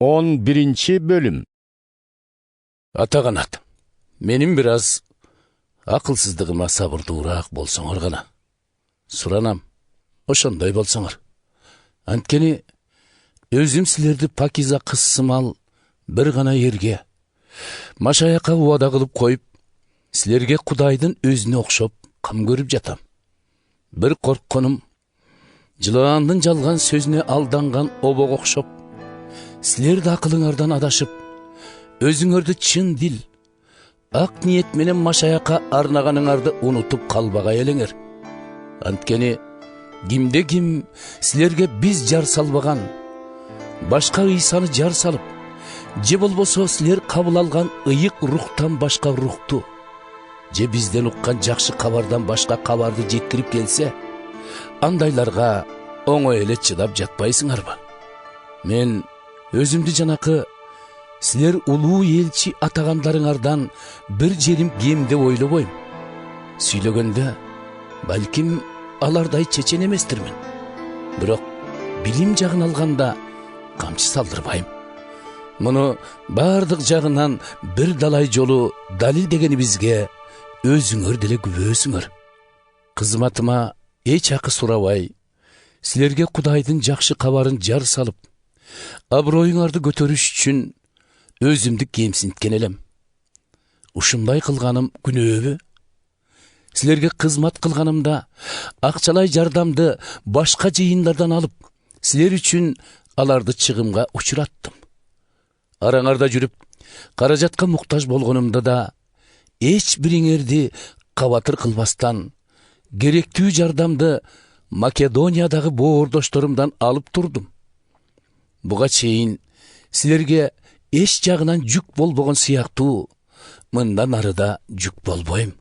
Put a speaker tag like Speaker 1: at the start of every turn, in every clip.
Speaker 1: 11. bölüm.
Speaker 2: Атағанат, менің біраз ақылсыздығыма сабырдуураак болсоңор гана. Суранам, ошондой болсоңор. Анткени өзүм силерди пакиза кызсымал бир гана эрге, машаяка убада кылып коюп, силерге Кудайдын өзүнө окшоп кам көрүп жатам. Бир коркконум, жылаандын жалган сөзүнө алданган обого окшоп, силерди акылыңардан адашып, өзүңөрдү чын дил, ак ниет менен машаяка арнаганыңарды унутуп калбагай элеңер. Анткени кимде ким силерге биз жар салбаган, башка ыйсаны жар салып, же болбосо силер кабыл алган ыйык рухтан башка рухту, же бизден уккан жакшы кабардан башка кабарды жеткирип келсе, андайларга оңой эле чыдап жатпайсыңарбы? Мен өзүмдү жанакы силер улуу элчи атагандарыңардан бир жерим кем деп ойлобойм. Сүйлөгөндө балким алардай чечен эместирмин. Бирок билим жагын алганда камчы салдырбайм. Муну бардык жагынан бир далай жолу далилдегенибизге өзүңөр деле күбөсүңөр. Кызматыма эч акы сурабай, силерге Кудайдын жакшы кабарын жар салып, аброюңарды көтөрүш үчүн өзүмдү кемсинткен элем. Ушундай кылганым күнөөбү? Силерге кызмат кылганымда акчалай жардамды башка жыйындардан алып, силер үчүн аларды чыгымга учураттым. Араңарда жүрүп, каражатка муктаж болгонумда да эч бириңерди кабатыр кылбастан, керектүү жардамды Македониядагы боордошторумдан алып турдум. Буга чейин силерге эч жагынан жүк болбогон сыяктуу, мындан арыда жүк болбойм.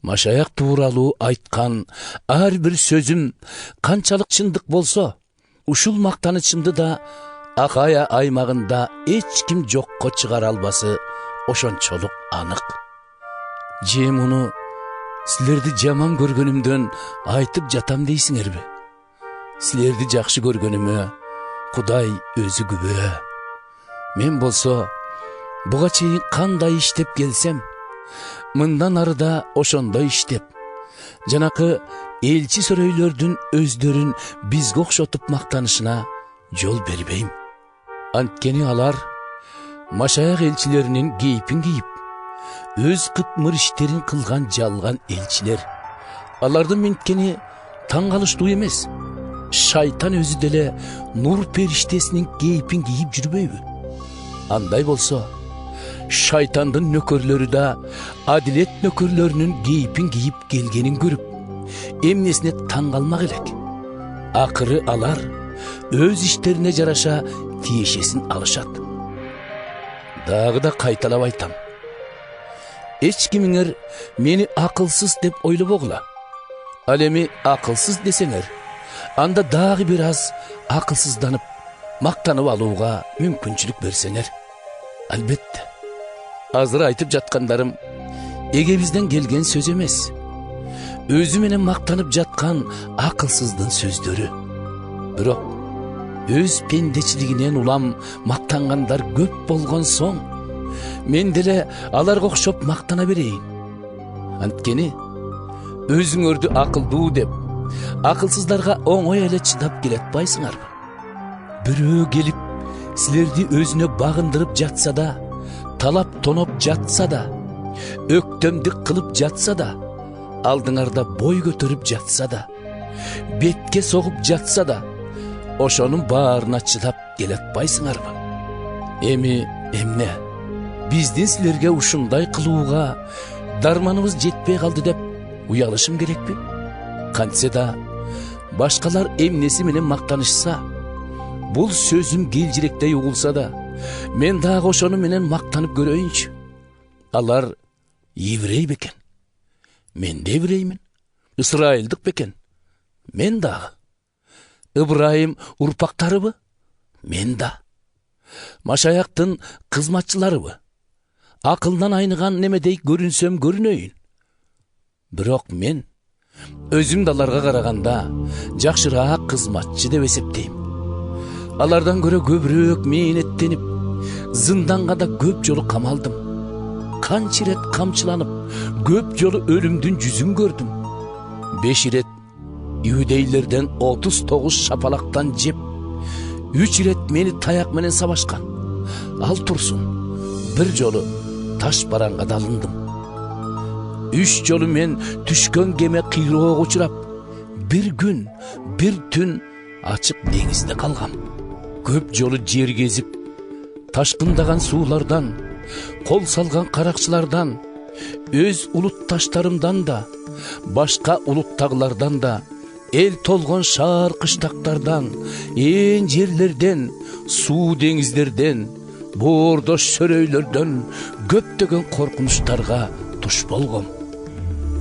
Speaker 2: Машаяк тууралуу айткан ар бир сөзүм канчалык чындык болсо, ушул мактанычымды да Акая аймагында эч ким жокко чыгара албасы ошончолук анык. Же муну силерди жаман көргөнүмдөн айтып жатам дейсиңерби? Силерди жакшы көргөнүмө Кудай өзү күбө. Мен болсо буга чейин кандай иштеп келсем, мындан арыда ошондой иштеп, жанакы элчи сөрөйлөрдүн өздөрүн бизге окшотуп мактанышына жол бербейм. Анткени алар машаяк элчилеринин кейпин кийип, өз кытмыр иштерин кылган жалган элчилер. Алардын менткени таң калыштуу эмес. Шайтан өзү деле нур периштесинин кейпин кийип жүрбөйбү? Андай болсо, шайтандын нөкөрлөрү да адилет нөкөрлөрүнүн кейпин кийип келгенин көрүп, эмнесине таң калмак элек. Акыры алар өз иштерине жараша тиешесин алышат. Дагы да кайталап айтам. Эч кимиңер мени акылсыз деп ойлобогула. Ал эми акылсыз десеңер, анда дагы бир аз акылсызданып, мактанып алууга мүмкүнчүлүк берсеңер. Албетте, азыр айтып жаткандарым эгебизден келген сөз эмес. Өзү менен мактанып жаткан акылсыздын сөздөрү. Бирок өз пендечилигинен улам мактангандар көп болгон соң, мен деле аларга окшоп мактана берейин. Анткени өзүңөрдү акылдуу деп, акылсыздарга оңой эле чыдап келатпайсыңарбы? Бирөө келип силерди өзүнө багындырып жатса да, талап тоноп жатса да, өктөмдүк кылып жатса да, алдыңарда бой көтөрүп жатса да, бетке согуп жатса да, ошонун баарына чыдап келатпайсыңарбы? Эми эмне? Биздин силерге ушундай кылууга дарманыбыз жетпей калды деп уялышым керекпи? Кантсе да башкалар эмнеси менен мактанышса, бул сөзүм келжиректей угулса да, мен дагы ошону менен мактанып көрөйүнчү. Алар еврей бекен? Мен де евреймин. Исраилдык бекен? Мен дагы. Ыбрайым урпактарыбы? Мен да. Машаяктын кызматчыларыбы? Акылдан айныган немедей көрүнсөм көрүнөйүн. Бирок мен өзүм даларга караганда жакшыраак кызматчы деп эсептейм. Алардан көрө көбүрөөк мээнеттенип, зынданга да көп жолу камалдым. Канча ирет камчыланып, көп жолу өлүмдүн жүзүн көрдүм. 5 ирет иудейлерден 39 шапалактан жеп, 3 ирет мени таяк менен сабашкан. Ал турсун, бир жолу таш бараңга далындым. 3 жолу мен түшкөн кеме кыйроого учурап, bir gün, bir түн ачык деңизде калгам. Көп жолу жер кезип, ташкындаган суулардан, кол салган каракчылардан, өз улутташтарымдан да, башка улуттагылардан да, эл толгон шаар кыштактардан, ээн жерлерден, суу деңиздерден, боордош сөрөйлөрдөн көптөгөн коркунучтарга туш болгом.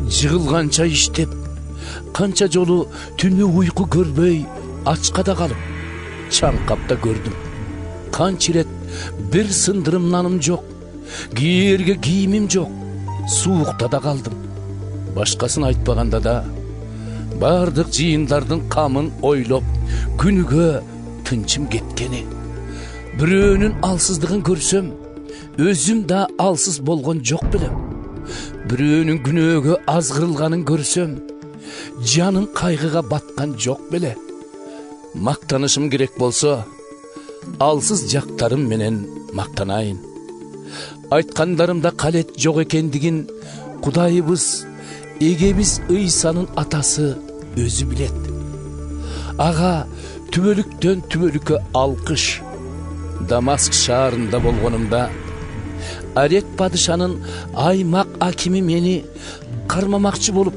Speaker 2: Жыгылганча иштеп, канча жолу түнү уйку көрбөй, ачкада калып, чаңкап да көрдүм. Канча ирет бир сындырым наным жок, кийерге кийимим жок, суукта да калдым. Башкасын айтпаганда да, бардык жыйындардын камын ойлоп, күнүгө тынчым кеткени. Бирөөнүн алсыздыгын көрсөм, өзүм да алсыз болгон жок белем. Бирөөнүн күнөөгө азгырылганын көрсөм, жаным кайгыга баткан жок беле. Мактанышым керек болсо, алсыз жактарым менен мактанайын. Айткандарымда калет жок экендигин Кудайыбыз, эгебиз Ыйсанын атасы өзү билет. Ага түбөлүктөн түбөлүккө алкыш. Дамаск шаарында болгонумда, Арет падышанын аймак акими мени кармамакчы болуп,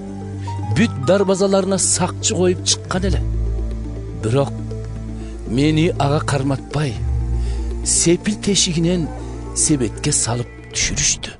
Speaker 2: бүт дарбазаларына сакчы коюп чыккан эле. Бирок мени ага карматпай, сепил тешигинен себетке салып түшүрүштү.